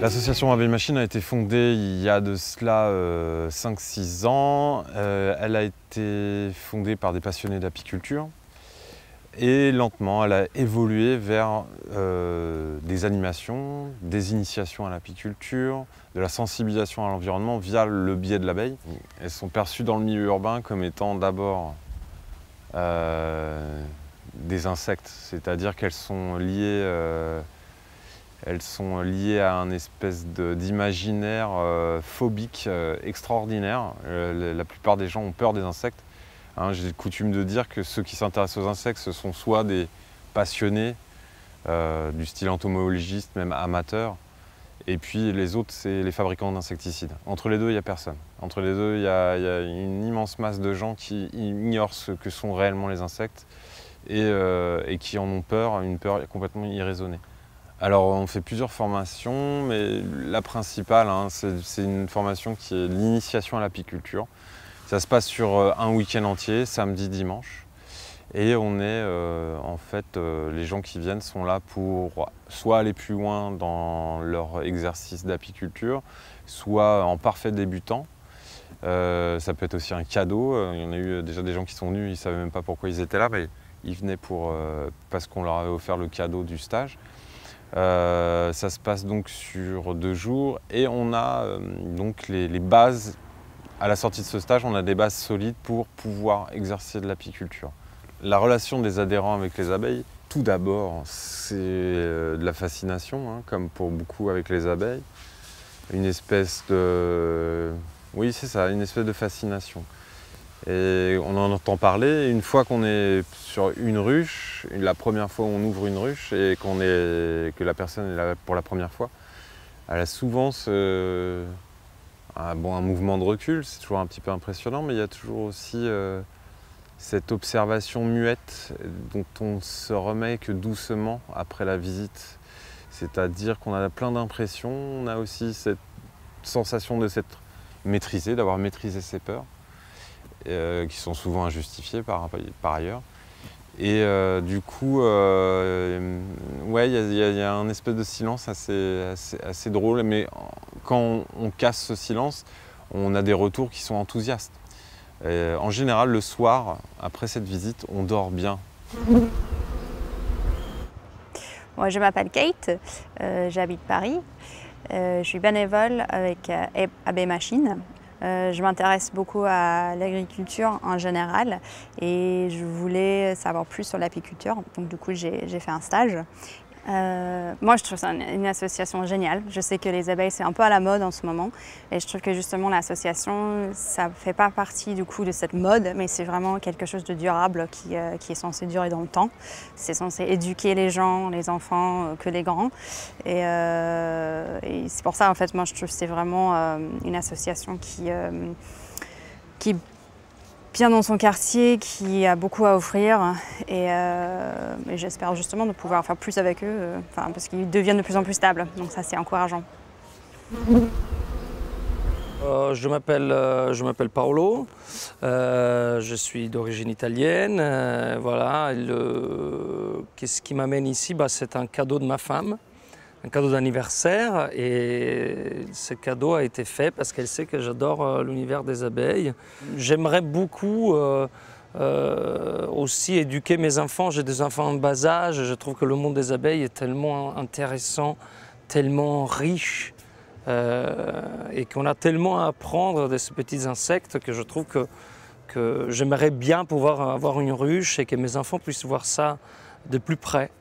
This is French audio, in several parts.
L'association Abeille Machine a été fondée il y a de cela 5-6 ans. Elle a été fondée par des passionnés d'apiculture et lentement elle a évolué vers des animations, des initiations à l'apiculture, de la sensibilisation à l'environnement via le biais de l'abeille. Elles sont perçues dans le milieu urbain comme étant d'abord des insectes, c'est-à-dire qu'elles sont liées à un espèce d'imaginaire phobique extraordinaire. La plupart des gens ont peur des insectes. Hein, j'ai coutume de dire que ceux qui s'intéressent aux insectes, ce sont soit des passionnés, du style entomologiste, même amateurs, et puis les autres, c'est les fabricants d'insecticides. Entre les deux, il n'y a personne. Entre les deux, il y a une immense masse de gens qui ignorent ce que sont réellement les insectes et qui en ont peur, une peur complètement irraisonnée. Alors on fait plusieurs formations, mais la principale, c'est une formation qui est l'initiation à l'apiculture. Ça se passe sur un week-end entier, samedi, dimanche. Et on est, les gens qui viennent sont là pour soit aller plus loin dans leur exercice d'apiculture, soit en parfait débutant. Ça peut être aussi un cadeau. Il y en a eu déjà des gens qui sont venus, ils ne savaient même pas pourquoi ils étaient là, mais ils venaient parce qu'on leur avait offert le cadeau du stage. Ça se passe donc sur 2 jours et on a donc les bases. À la sortie de ce stage, on a des bases solides pour pouvoir exercer de l'apiculture. La relation des adhérents avec les abeilles, tout d'abord, c'est de la fascination, comme pour beaucoup avec les abeilles. Une espèce de... Oui, c'est ça, une espèce de fascination. Et on en entend parler. Une fois qu'on est sur une ruche, la première fois où on ouvre une ruche et que la personne est là pour la première fois, elle a souvent un mouvement de recul, c'est toujours un petit peu impressionnant, mais il y a toujours aussi cette observation muette dont on se remet que doucement après la visite. C'est-à-dire qu'on a plein d'impressions, on a aussi cette sensation de s'être maîtrisé, d'avoir maîtrisé ses peurs, qui sont souvent injustifiées par ailleurs. Et du coup, ouais, il y a un espèce de silence assez drôle, mais quand on casse ce silence, on a des retours qui sont enthousiastes. En général, le soir, après cette visite, on dort bien. Moi, je m'appelle Kate, j'habite Paris. Je suis bénévole avec Abeille Machine. Je m'intéresse beaucoup à l'agriculture en général et je voulais savoir plus sur l'apiculture. Donc du coup, j'ai fait un stage. Moi, je trouve ça une association géniale. Je sais que les abeilles, c'est un peu à la mode en ce moment. Et je trouve que justement, l'association, ça ne fait pas partie du coup de cette mode, mais c'est vraiment quelque chose de durable qui est censé durer dans le temps. C'est censé éduquer les gens, les enfants, que les grands. Et c'est pour ça, en fait, moi, je trouve que c'est vraiment une association qui bien dans son quartier, qui a beaucoup à offrir et j'espère justement de pouvoir faire plus avec eux, parce qu'ils deviennent de plus en plus stables, donc ça c'est encourageant. Je m'appelle Paolo, je suis d'origine italienne. Voilà. Qu'est-ce qui m'amène ici? C'est un cadeau de ma femme. Un cadeau d'anniversaire, et ce cadeau a été fait parce qu'elle sait que j'adore l'univers des abeilles. J'aimerais beaucoup aussi éduquer mes enfants. J'ai des enfants en bas âge, je trouve que le monde des abeilles est tellement intéressant, tellement riche, et qu'on a tellement à apprendre de ces petits insectes que je trouve que j'aimerais bien pouvoir avoir une ruche et que mes enfants puissent voir ça de plus près.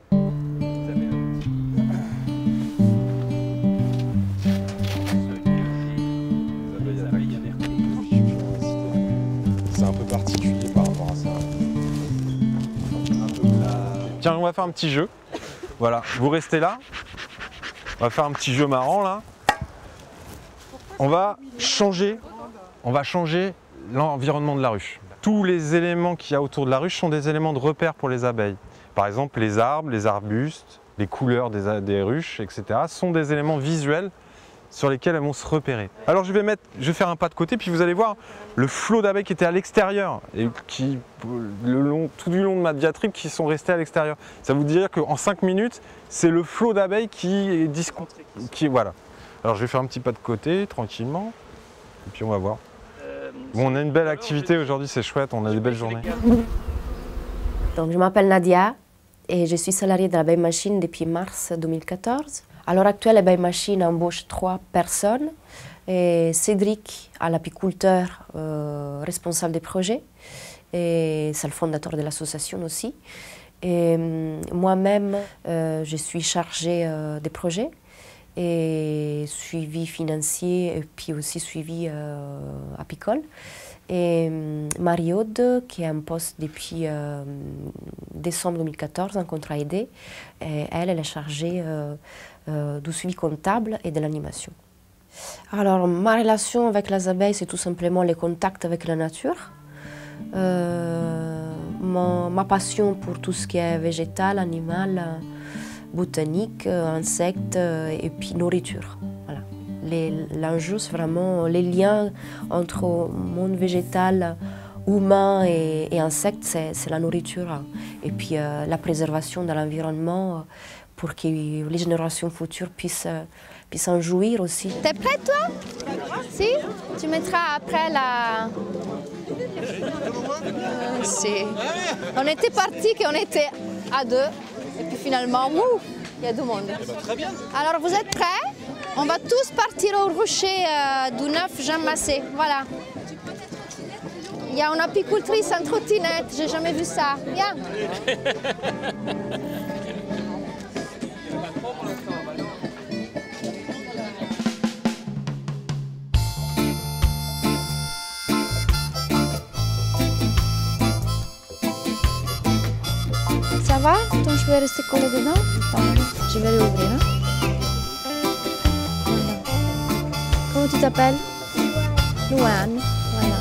C'est un peu particulier par rapport à ça. Tiens, on va faire un petit jeu. Voilà, vous restez là. On va faire un petit jeu marrant là. On va changer l'environnement de la ruche. Tous les éléments qu'il y a autour de la ruche sont des éléments de repère pour les abeilles. Par exemple, les arbres, les arbustes, les couleurs des ruches, etc. sont des éléments visuels sur lesquels elles vont se repérer. Alors je vais faire un pas de côté, puis vous allez voir le flot d'abeilles qui était à l'extérieur et qui, tout du long de ma diatribe, qui sont restés à l'extérieur. Ça vous dire qu'en 5 minutes, c'est le flot d'abeilles qui est voilà. Alors je vais faire un petit pas de côté, tranquillement, et puis on va voir. Bon, on a une belle activité aujourd'hui, c'est chouette, on a des belles journées. Donc, je m'appelle Nadia et je suis salariée de la Bay Machine depuis mars 2014. À l'heure actuelle, la Bay Machine embauche 3 personnes. Et Cédric, l'apiculteur responsable des projets, et c'est le fondateur de l'association aussi. Et moi-même, je suis chargée des projets et suivi financier et puis aussi suivi apicole. Et Marie-Aude, qui a un poste depuis décembre 2014, un contrat aidé, et elle est chargée du suivi comptable et de l'animation. Alors, ma relation avec les abeilles, c'est tout simplement les contacts avec la nature. Ma passion pour tout ce qui est végétal, animal, botanique, insectes et puis nourriture. Voilà. L'enjeu, c'est vraiment les liens entre monde végétal, humain et insectes, c'est la nourriture. Et puis la préservation de l'environnement pour que les générations futures puissent en jouir aussi. T'es prête toi? Si? Tu mettras après la... On était partis qu'on était à 2 et puis finalement, il y a du monde. Très bien. Alors vous êtes prêts? On va tous partir au rocher du 9 Jean Massé. Voilà. Il y a une apicultrice en trottinette, j'ai jamais vu ça. Viens. Ça va? Donc je vais rester collée dedans. Attends, je vais l'ouvrir. Hein? Comment tu t'appelles? Louane. Voilà.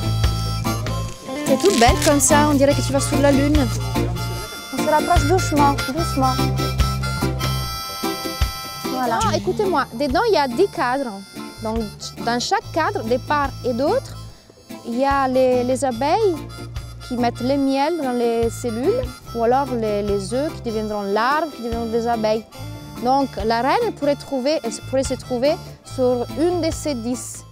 T'es toute belle comme ça, on dirait que tu vas sur la lune. On se rapproche doucement, doucement. Voilà. Écoutez-moi, dedans il y a 10 cadres. Donc dans chaque cadre, de part et d'autre, il y a les abeilles qui mettent le miel dans les cellules, ou alors les œufs qui deviendront larves, qui deviendront des abeilles. Donc la reine pourrait se trouver sur une de ces 10.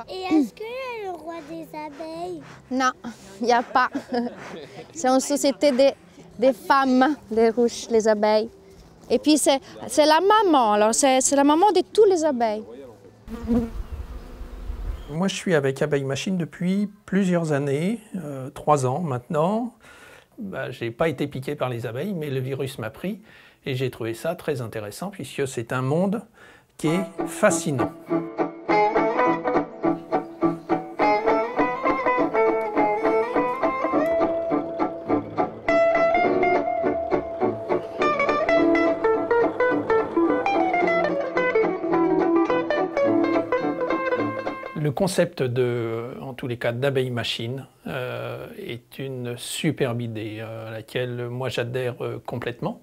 Et est-ce qu'il y a le roi des abeilles? Non, il n'y a pas. C'est une société des femmes, les ruches, les abeilles. Et puis c'est la maman, alors c'est la maman de tous les abeilles. Moi, je suis avec Abeille Machine depuis plusieurs années, 3 ans maintenant. Je n'ai pas été piqué par les abeilles, mais le virus m'a pris et j'ai trouvé ça très intéressant puisque c'est un monde qui est fascinant. Le concept en tous les cas, d'Abeille Machine est une superbe idée à laquelle moi j'adhère complètement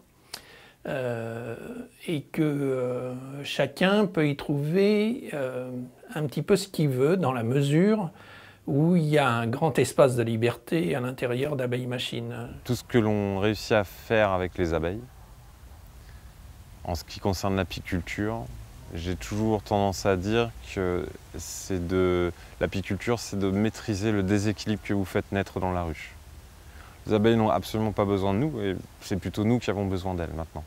et que chacun peut y trouver un petit peu ce qu'il veut dans la mesure où il y a un grand espace de liberté à l'intérieur d'Abeille Machine. Tout ce que l'on réussit à faire avec les abeilles, en ce qui concerne l'apiculture, j'ai toujours tendance à dire que l'apiculture, c'est de maîtriser le déséquilibre que vous faites naître dans la ruche. Les abeilles n'ont absolument pas besoin de nous et c'est plutôt nous qui avons besoin d'elles maintenant.